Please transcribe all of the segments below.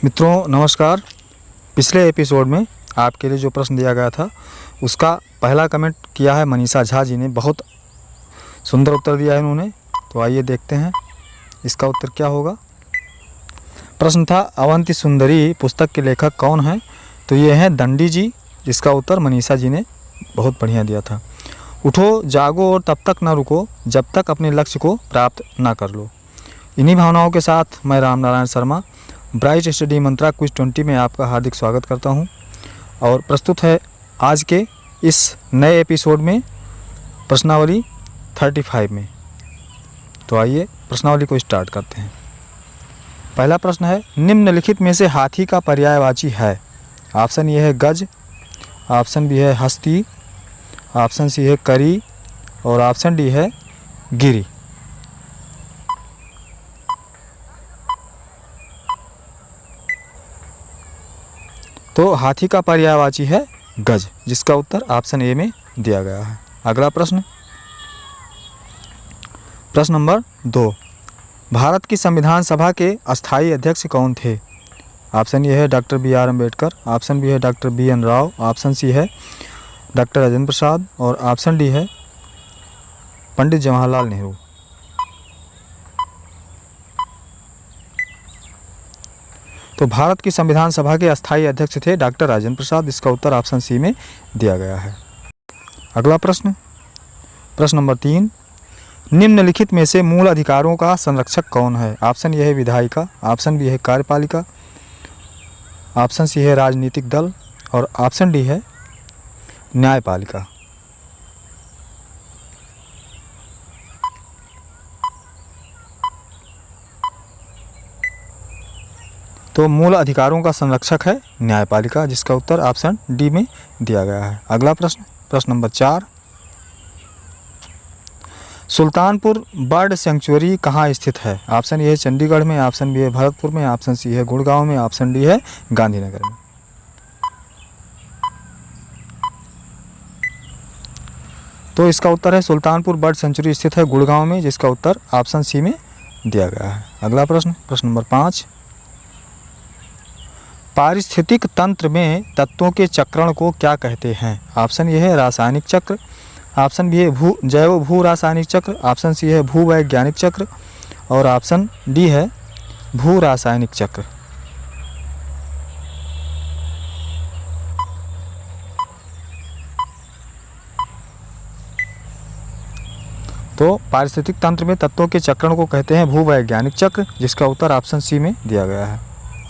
मित्रों नमस्कार। पिछले एपिसोड में आपके लिए जो प्रश्न दिया गया था उसका पहला कमेंट किया है मनीषा झा जी ने। बहुत सुंदर उत्तर दिया है उन्होंने। तो आइए देखते हैं इसका उत्तर क्या होगा। प्रश्न था अवंती सुंदरी पुस्तक के लेखक कौन हैं? तो ये हैं दंडी जी, जिसका उत्तर मनीषा जी ने बहुत बढ़िया दिया था। उठो जागो और तब तक न रुको जब तक अपने लक्ष्य को प्राप्त ना कर लो। इन्हीं भावनाओं के साथ मैं राम नारायण शर्मा ब्राइट स्टडी मंत्रा क्विज 20 में आपका हार्दिक स्वागत करता हूं और प्रस्तुत है आज के इस नए एपिसोड में प्रश्नावली 35 में। तो आइए प्रश्नावली को स्टार्ट करते हैं। पहला प्रश्न है, निम्नलिखित में से हाथी का पर्यायवाची है? ऑप्शन ए है गज, ऑप्शन बी है हस्ती, ऑप्शन सी है करी और ऑप्शन डी है गिरी। तो हाथी का पर्यायवाची है गज, जिसका उत्तर ऑप्शन ए में दिया गया है। अगला प्रश्न, प्रश्न नंबर 2, भारत की संविधान सभा के अस्थायी अध्यक्ष कौन थे? ऑप्शन ए है doctor B R. Ambedkar, option B है doctor B N. Rao, option C है डॉक्टर राजेंद्र प्रसाद और ऑप्शन डी है पंडित जवाहरलाल नेहरू। तो भारत की संविधान सभा के अस्थायी अध्यक्ष थे डॉक्टर राजेंद्र प्रसाद। इसका उत्तर ऑप्शन सी में दिया गया है। अगला प्रश्न, प्रश्न नंबर 3, निम्नलिखित में से मूल अधिकारों का संरक्षक कौन है? ऑप्शन ए है विधायिका, ऑप्शन बी है कार्यपालिका, ऑप्शन सी है राजनीतिक दल और ऑप्शन डी है न्यायपालिका। तो मूल अधिकारों का संरक्षक है न्यायपालिका, जिसका उत्तर ऑप्शन डी में दिया गया है। अगला प्रश्न, प्रश्न नंबर 4, सुल्तानपुर बर्ड सेंचुरी कहाँ स्थित है? ऑप्शन ए है चंडीगढ़ में, ऑप्शन बी है भरतपुर में, ऑप्शन सी है गुड़गांव में, ऑप्शन डी है गांधीनगर में। तो इसका उत्तर है सुल्तानपुर बर्ड सेंचुरी स्थित है गुड़गांव में, जिसका उत्तर ऑप्शन सी में दिया गया है। अगला प्रश्न, प्रश्न नंबर 5, पारिस्थितिक तंत्र में तत्वों के चक्रण को क्या कहते हैं? ऑप्शन ए है रासायनिक चक्र, ऑप्शन बी है जैव भू रासायनिक चक्र, ऑप्शन सी है भूवैज्ञानिक चक्र और ऑप्शन डी है भू रासायनिक चक्र। तो पारिस्थितिक तंत्र में तत्वों के चक्रण को कहते हैं भूवैज्ञानिक चक्र, जिसका उत्तर ऑप्शन सी में दिया गया है।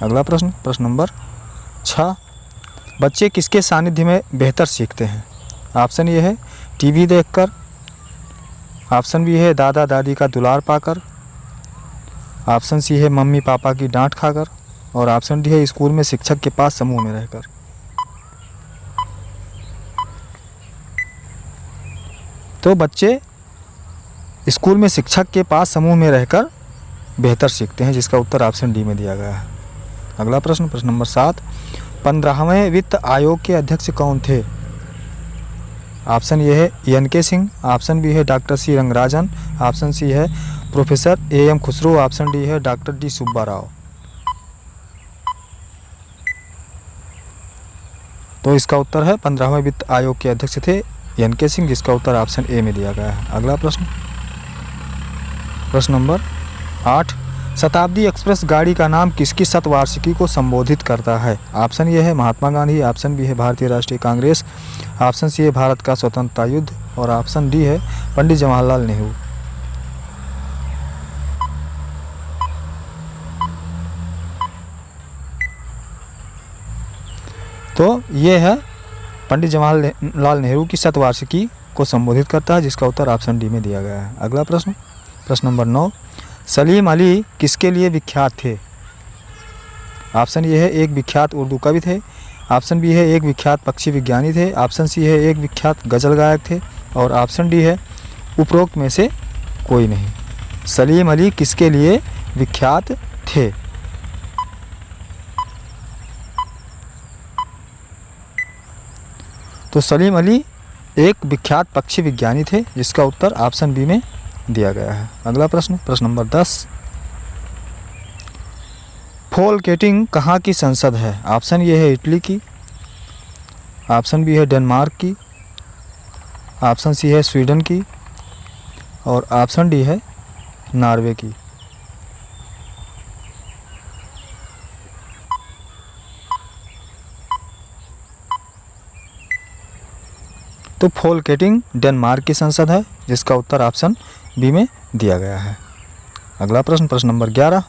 अगला प्रश्न, प्रश्न नंबर 6, बच्चे किसके सानिध्य में बेहतर सीखते हैं? ऑप्शन ए है टीवी देखकर, ऑप्शन बी है दादा दादी का दुलार पाकर, ऑप्शन सी है मम्मी पापा की डांट खाकर और ऑप्शन डी है स्कूल में शिक्षक के पास समूह में रहकर। तो बच्चे स्कूल में शिक्षक के पास समूह में रहकर बेहतर सीखते हैं, जिसका उत्तर ऑप्शन डी में दिया गया है। अगला प्रश्न, प्रश्न नंबर 7, 15वें वित्त आयोग के अध्यक्ष कौन थे? ऑप्शन ए है एन.के. सिंह, ऑप्शन बी है doctor C Rangarajan, option C है professor A M. Khusro, option D है डॉक्टर डी सुब्बा राव। तो इसका उत्तर है 15वें वित्त आयोग के अध्यक्ष थे एन.के. सिंह, जिसका उत्तर ऑप्शन ए में दिया गया है। अगला प्रश्न, प्रश्न नंबर 8, शताब्दी एक्सप्रेस गाड़ी का नाम किसकी शतवार्षिकी को संबोधित करता है? ऑप्शन ए है महात्मा गांधी, ऑप्शन बी है भारतीय राष्ट्रीय कांग्रेस, ऑप्शन सी है भारत का स्वतंत्रता युद्ध और ऑप्शन डी है पंडित जवाहरलाल नेहरू। तो ये है पंडित जवाहरलाल नेहरू की शतवार्षिकी को संबोधित करता है, जिसका उत्तर ऑप्शन डी में दिया गया है। अगला प्रश्न, प्रश्न नंबर 9, सलीम अली किसके लिए विख्यात थे? ऑप्शन ए है एक विख्यात उर्दू कवि थे, ऑप्शन बी है एक विख्यात पक्षी विज्ञानी थे, ऑप्शन सी है एक विख्यात गज़ल गायक थे और ऑप्शन डी है उपरोक्त में से कोई नहीं। सलीम अली किसके लिए विख्यात थे? तो सलीम अली एक विख्यात पक्षी विज्ञानी थे, जिसका उत्तर ऑप्शन बी में दिया गया है। अगला प्रश्न, प्रश्न नंबर 10, फोल्केटिंग कहाँ की संसद है? ऑप्शन ए है इटली की, ऑप्शन बी है डेनमार्क की, ऑप्शन सी है स्वीडन की और ऑप्शन डी है नॉर्वे की। तो फोल्केटिंग डेनमार्क की संसद है, जिसका उत्तर ऑप्शन बी में दिया गया है। अगला प्रश्न, प्रश्न नंबर 11।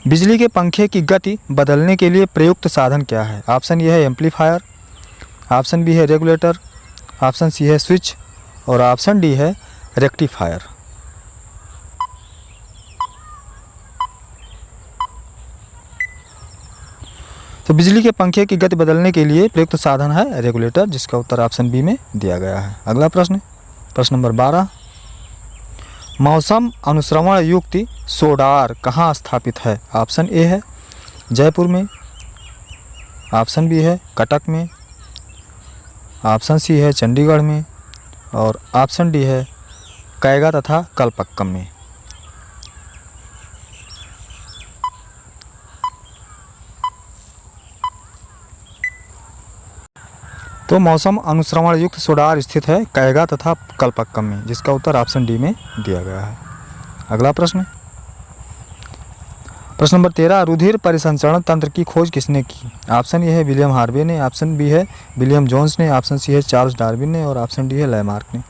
बिजली के पंखे की गति बदलने के लिए प्रयुक्त साधन क्या है? ऑप्शन ए है एम्पलीफायर, ऑप्शन बी है रेगुलेटर, ऑप्शन सी है स्विच और ऑप्शन डी है रेक्टिफायर। तो बिजली के पंखे की गति बदलने के लिए प्रयुक्त साधन है रेगुलेटर, जिसका उत्तर ऑप्शन बी में दिया गया है। अगला प्रश्न, प्रश्न नंबर 12। मौसम अनुश्रवण युक्त सोडार कहाँ स्थापित है? ऑप्शन ए है जयपुर में, ऑप्शन बी है कटक में, ऑप्शन सी है चंडीगढ़ में और ऑप्शन डी है कैगा तथा कलपक्कम में। तो मौसम अनुश्रवण युक्त सोडार स्थित है कैगा तथा कलपक्कम में, जिसका उत्तर ऑप्शन डी में दिया गया है। अगला प्रश्न, प्रश्न नंबर 13। रुधिर परिसंचरण तंत्र की खोज किसने की? ऑप्शन ए है विलियम हार्वे ने, ऑप्शन बी है विलियम जोन्स ने, ऑप्शन सी है चार्ल्स डार्विन ने और ऑप्शन डी है लैमार्क ने।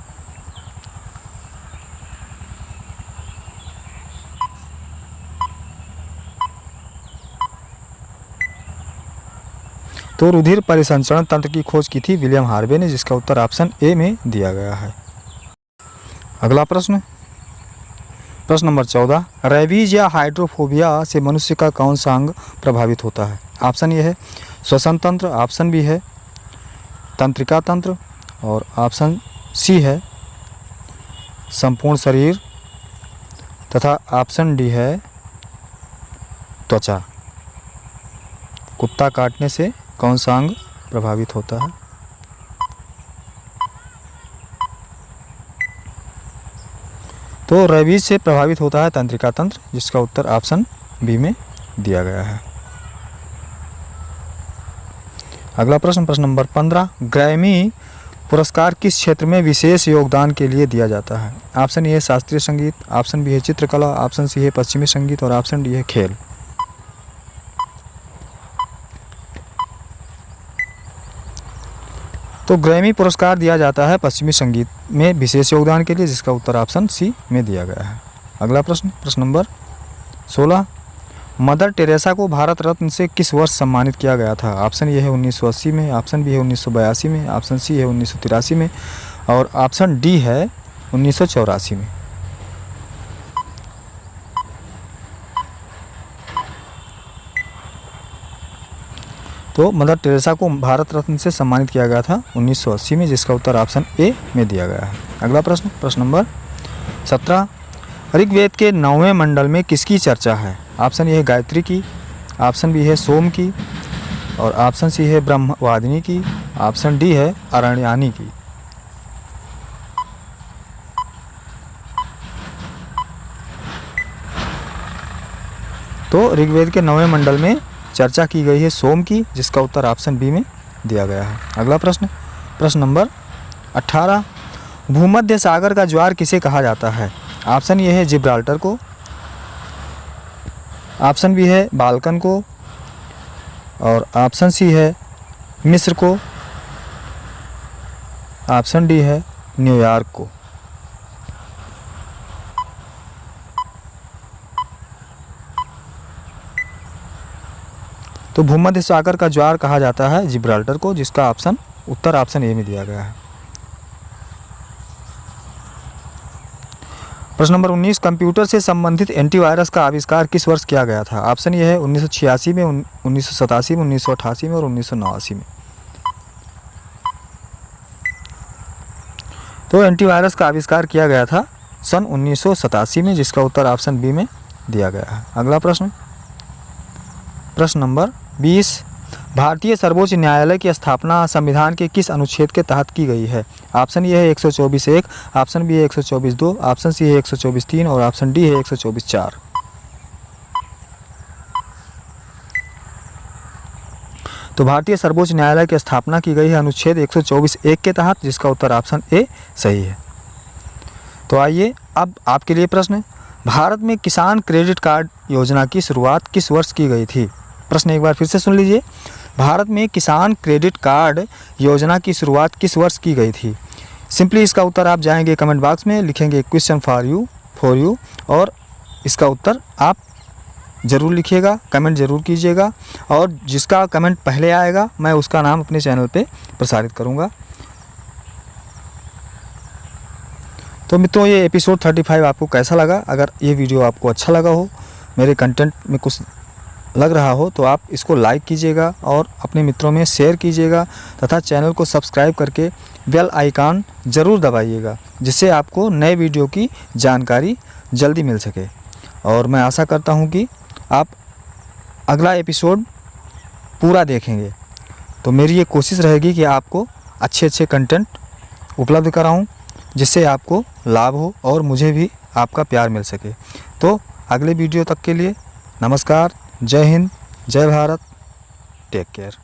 तो रुधिर परिसंचरण तंत्र की खोज की थी विलियम हार्वे ने, जिसका उत्तर ऑप्शन ए में दिया गया है। अगला प्रश्न, प्रश्न नंबर 14। रेबीज या हाइड्रोफोबिया से मनुष्य का कौन सा अंग प्रभावित होता है? ऑप्शन ए है श्वसन तंत्र, ऑप्शन बी है तंत्रिका तंत्र और ऑप्शन सी है संपूर्ण शरीर तथा ऑप्शन डी है त्वचा। कुत्ता काटने से कौन सा अंग प्रभावित होता है? तो रेबीज से प्रभावित होता है तंत्रिका तंत्र, जिसका उत्तर ऑप्शन बी में दिया गया है। अगला प्रश्न, प्रश्न नंबर 15। ग्रैमी पुरस्कार किस क्षेत्र में विशेष योगदान के लिए दिया जाता है? ऑप्शन ए है शास्त्रीय संगीत, ऑप्शन बी है चित्रकला, ऑप्शन सी है पश्चिमी संगीत और ऑप्शन डी है खेल। तो ग्रैमी पुरस्कार दिया जाता है पश्चिमी संगीत में विशेष योगदान के लिए, जिसका उत्तर ऑप्शन सी में दिया गया है। अगला प्रश्न, प्रश्न नंबर 16। मदर टेरेसा को भारत रत्न से किस वर्ष सम्मानित किया गया था? ऑप्शन ए है 1980 में, ऑप्शन बी है 1982 में, ऑप्शन सी है 1983 में और ऑप्शन डी है 1984 में। तो मदर टेरेसा को भारत रत्न से सम्मानित किया गया था 1980 में, जिसका उत्तर ऑप्शन ए में दिया गया है। अगला प्रश्न, प्रश्न नंबर 17। ऋग्वेद के 9वें मंडल में किसकी चर्चा है? ऑप्शन ए है गायत्री की, ऑप्शन बी है सोम की और ऑप्शन सी है ब्रह्मवादिनी की, ऑप्शन डी है अरण्यानी की। तो ऋग्वेद के 9वें मंडल में चर्चा की गई है सोम की, जिसका उत्तर ऑप्शन बी में दिया गया है। अगला प्रश्न, प्रश्न नंबर 18। भूमध्य सागर का ज्वार किसे कहा जाता है? ऑप्शन ए है जिब्राल्टर को, ऑप्शन बी है बाल्कन को और ऑप्शन सी है मिस्र को, ऑप्शन डी है न्यूयॉर्क को। तो भूमध्य सागर का ज्वार कहा जाता है जिब्राल्टर को, जिसका ऑप्शन उत्तर ऑप्शन ए में दिया गया है। प्रश्न नंबर 19। कंप्यूटर से संबंधित एंटीवायरस का आविष्कार किस वर्ष किया गया था? ऑप्शन ये है 1986 में, 1987 में, 1988 में और 1989 में। तो एंटीवायरस का आविष्कार किया गया था सन 1987 में, जिसका उत्तर ऑप्शन बी में दिया गया है। अगला प्रश्न, प्रश्न नंबर 20। भारतीय सर्वोच्च न्यायालय की स्थापना संविधान के किस अनुच्छेद के तहत की गई है? ऑप्शन ये है 124(1), ऑप्शन बी है 124(2), ऑप्शन सी है 124(3) और ऑप्शन डी है 124(4). तो भारतीय सर्वोच्च न्यायालय की स्थापना की गई है अनुच्छेद 124(1) के तहत, जिसका उत्तर ऑप्शन ए सही है। तो आइए अब आपके लिए प्रश्न, भारत में किसान क्रेडिट कार्ड योजना की शुरुआत किस वर्ष की गई थी? प्रश्न एक बार फिर से सुन लीजिए, भारत में किसान क्रेडिट कार्ड योजना की शुरुआत किस वर्ष की गई थी? सिंपली इसका उत्तर आप जाएंगे कमेंट बॉक्स में, लिखेंगे क्वेश्चन फॉर यू और इसका उत्तर आप ज़रूर लिखिएगा, कमेंट ज़रूर कीजिएगा, और जिसका कमेंट पहले आएगा मैं उसका नाम अपने चैनल पे प्रसारित करूँगा। तो मित्रों, ये एपिसोड 35 आपको कैसा लगा? अगर ये वीडियो आपको अच्छा लगा हो, मेरे कंटेंट में कुछ लग रहा हो, तो आप इसको लाइक कीजिएगा और अपने मित्रों में शेयर कीजिएगा तथा चैनल को सब्सक्राइब करके बेल आइकन ज़रूर दबाइएगा, जिससे आपको नए वीडियो की जानकारी जल्दी मिल सके। और मैं आशा करता हूँ कि आप अगला एपिसोड पूरा देखेंगे। तो मेरी ये कोशिश रहेगी कि आपको अच्छे कंटेंट उपलब्ध कराऊँ, जिससे आपको लाभ हो और मुझे भी आपका प्यार मिल सके। तो अगले वीडियो तक के लिए नमस्कार, जय हिंद, जय भारत, टेक केयर।